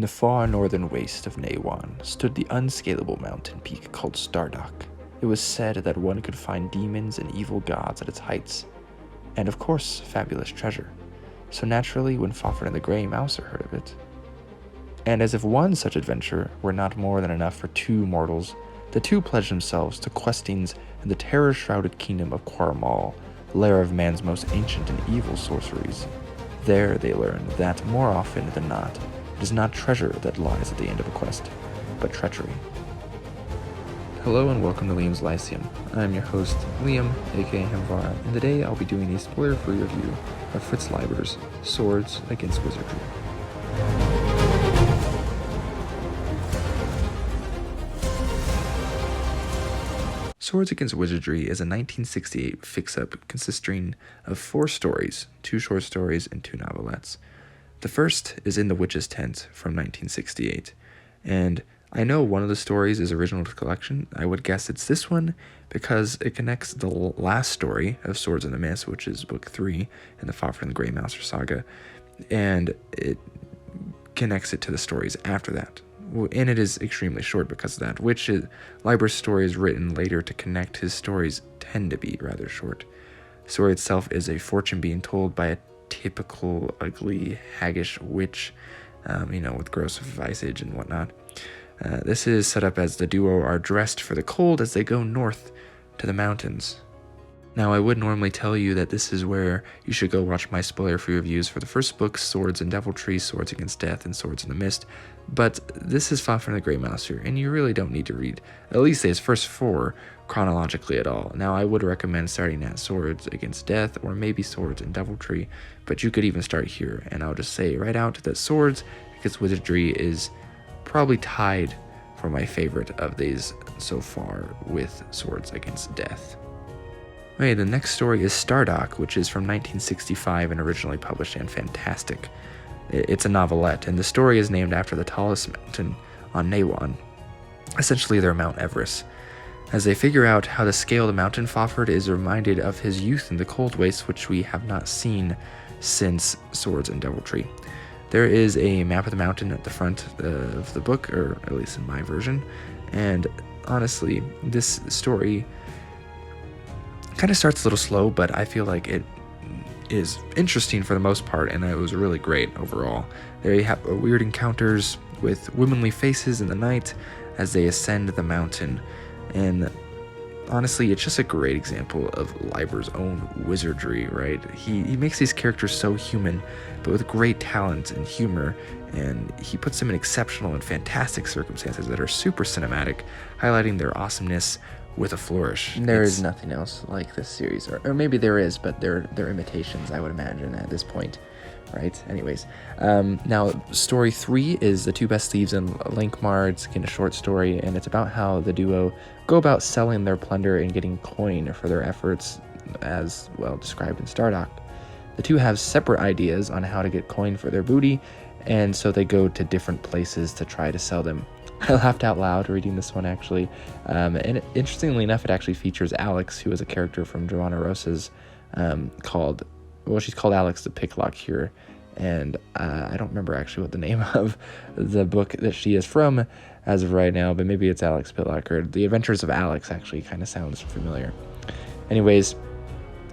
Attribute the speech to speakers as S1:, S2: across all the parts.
S1: the far northern waste of Nehwon stood the unscalable mountain peak called Stardock. It was said that one could find demons and evil gods at its heights, and of course, fabulous treasure. So naturally, when Fafhrd and the Grey Mouser heard of it, and as if one such adventure were not more than enough for two mortals, the two pledged themselves to questings in the terror-shrouded kingdom of Coramal, lair of man's most ancient and evil sorceries. There they learned that, more often than not, it is not treasure that lies at the end of a quest, but treachery. Hello and welcome to Liam's Lyceum. I'm your host, Liam, aka Hemvar, and today I'll be doing a spoiler-free review of Fritz Leiber's Swords Against Wizardry. Swords Against Wizardry is a 1968 fix-up consisting of 4 stories, 2 short stories, and 2 novelettes. The first is In the Witch's Tent from 1968, and I know one of the stories is original to the collection. I would guess it's this one because it connects the last story of Swords in the Mist, which is book 3 in the Fafhrd and the Grey Mouser saga, and it connects it to the stories after that. And it is extremely short because of that, which Leiber's story is written later to connect. His stories tend to be rather short. The story itself is a fortune being told by a typical ugly, haggish witch, with gross visage and whatnot. This is set up as the duo are dressed for the cold as they go north to the mountains. Now, I would normally tell you that this is where you should go watch my spoiler-free reviews for the first books, Swords and Deviltry, Swords Against Death, and Swords in the Mist, but this is Fafhrd and the Grey Mouser, and you really don't need to read at least his first 4 chronologically at all. Now, I would recommend starting at Swords Against Death, or maybe Swords and Deviltry, but you could even start here, and I'll just say right out that Swords Against Wizardry is probably tied for my favorite of these so far with Swords Against Death. Okay, the next story is Stardock, which is from 1965 and originally published and fantastic. It's a novelette, and the story is named after the tallest mountain on Nehwon, essentially their Mount Everest. As they figure out how to scale the mountain, Fafhrd is reminded of his youth in the cold wastes, which we have not seen since Swords and Deviltry. There is a map of the mountain at the front of the book, or at least in my version, and honestly, this story kind of starts a little slow, but I feel like it is interesting for the most part, and it was really great overall. There you have weird encounters with womanly faces in the night as they ascend the mountain, and honestly, it's just a great example of Leiber's own wizardry, right? He makes these characters so human, but with great talent and humor, and he puts them in exceptional and fantastic circumstances that are super cinematic, highlighting their awesomeness with a flourish. There is nothing else like this series, or maybe there is, but they're imitations, I would imagine, at this point, right? Anyways, now story 3 is The Two Best Thieves in Lankhmar. It's again a short story, and it's about how the duo go about selling their plunder and getting coin for their efforts, as well described in Stardock. The two have separate ideas on how to get coin for their booty, and so they go to different places to try to sell them. I laughed out loud reading this one, actually, and interestingly enough, it actually features Alex, who is a character from Joanna Rosa's she's called Alex the Picklock here, and I don't remember actually what the name of the book that she is from as of right now, but maybe it's Alex Pitlock, or The Adventures of Alex actually kind of sounds familiar. Anyways,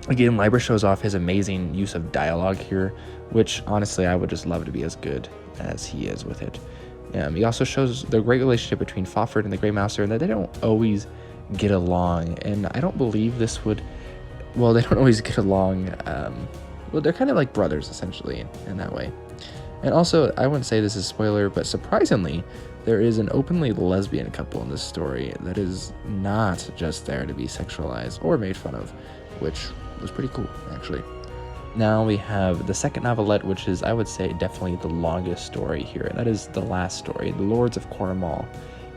S1: again, Leiber shows off his amazing use of dialogue here, which honestly I would just love to be as good as he is with it. He also shows the great relationship between Fafhrd and the Grey Mouser, and that they don't always get along, and I don't believe they don't always get along. They're kind of like brothers, essentially, in that way. And also, I wouldn't say this is a spoiler, but surprisingly, there is an openly lesbian couple in this story that is not just there to be sexualized or made fun of, which was pretty cool, actually. Now we have the second novelette, which is, I would say, definitely the longest story here, and that is the last story, The Lords of Coramal.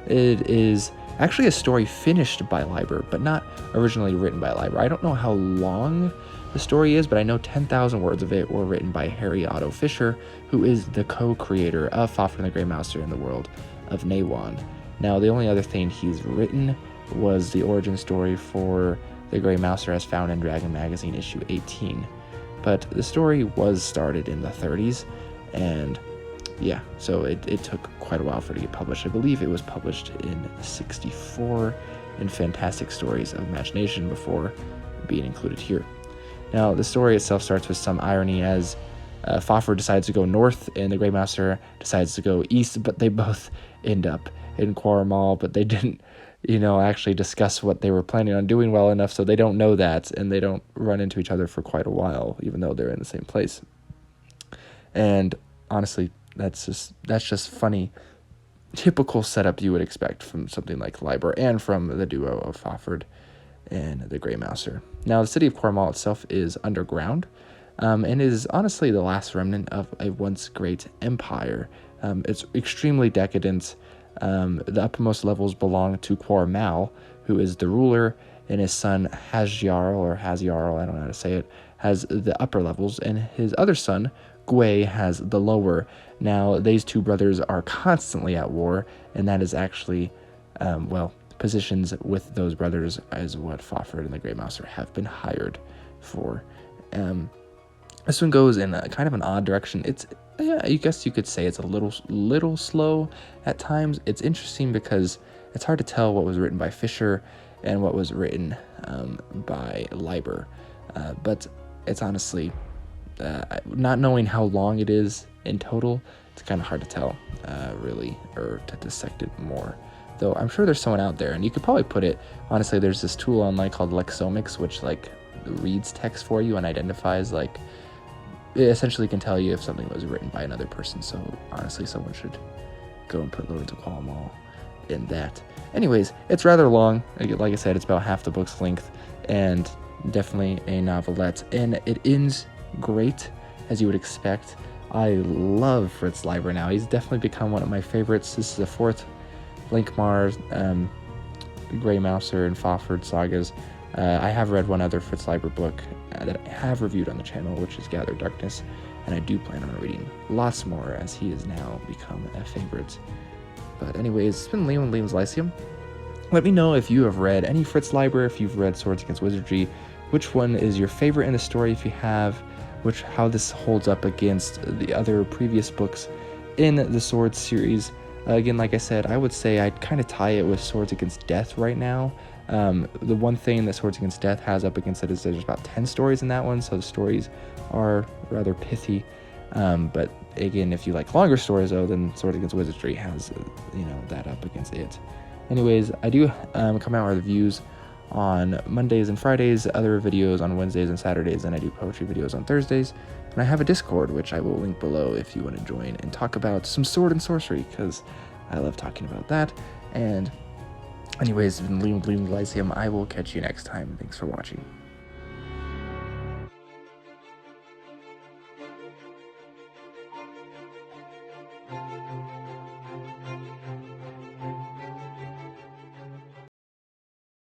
S1: It is actually a story finished by Leiber, but not originally written by Leiber. I don't know how long the story is, but I know 10,000 words of it were written by Harry Otto Fisher, who is the co-creator of Fafhrd and the Grey Mouser in the world of Nehwon. Now, the only other thing he's written was the origin story for the Grey Mouser as found in Dragon Magazine issue 18. But the story was started in the 30s, and yeah, so it took quite a while for it to get published. I believe it was published in 64 in Fantastic Stories of Imagination before being included here. Now, the story itself starts with some irony as Fafhrd decides to go north and the Grey Master decides to go east, but they both end up in Coramal, but they didn't, actually discuss what they were planning on doing well enough, so they don't know that, and they don't run into each other for quite a while, even though they're in the same place. And honestly, that's just funny, typical setup you would expect from something like Leiber and from the duo of Fafhrd and the Grey Master. Now, the city of Coramal itself is underground, and is honestly the last remnant of a once great empire. It's extremely decadent. The uppermost levels belong to Coramal, who is the ruler, and his son Hazjarl, I don't know how to say it, has the upper levels, and his other son, Gwei, has the lower. Now, these two brothers are constantly at war, and that is actually, positions with those brothers is what Fafhrd and the Grey Master have been hired for. This one goes in a kind of an odd direction. I guess you could say it's a little slow at times. It's interesting because it's hard to tell what was written by Fisher and what was written by Leiber. But it's honestly, not knowing how long it is in total, it's kind of hard to tell, really, or to dissect it more. Though I'm sure there's someone out there, and you could probably put it, honestly, there's this tool online called Lexomics, which reads text for you and identifies, it essentially can tell you if something was written by another person. So honestly, someone should go and put Lords of Coramal in that. Anyways, it's rather long. Like I said, it's about half the book's length, and definitely a novelette, and it ends great, as you would expect. I love Fritz Leiber now. He's definitely become one of my favorites. This is the fourth Lankhmar, Grey Master, and Fafhrd sagas. I have read one other Fritz Leiber book that I have reviewed on the channel, which is Gather Darkness, and I do plan on reading lots more as he has now become a favorite. But anyways, it's been Liam and Liam's Lyceum. Let me know if you have read any Fritz Leiber, if you've read Swords Against Wizardry, which one is your favorite in the story if you have, how this holds up against the other previous books in the Swords series. Again, like I said, I would say I'd kind of tie it with Swords Against Death right now. The one thing that Swords Against Death has up against it is there's about 10 stories in that one, so the stories are rather pithy. But again, if you like longer stories, though, then Swords Against Wizardry has, that up against it. Anyways, I do come out with reviews on Mondays and Fridays, other videos on Wednesdays and Saturdays, and I do poetry videos on Thursdays. And I have a Discord, which I will link below if you want to join and talk about some sword and sorcery, because I love talking about that. And anyways, it's been Liam Lyceum. I will catch you next time. Thanks for watching.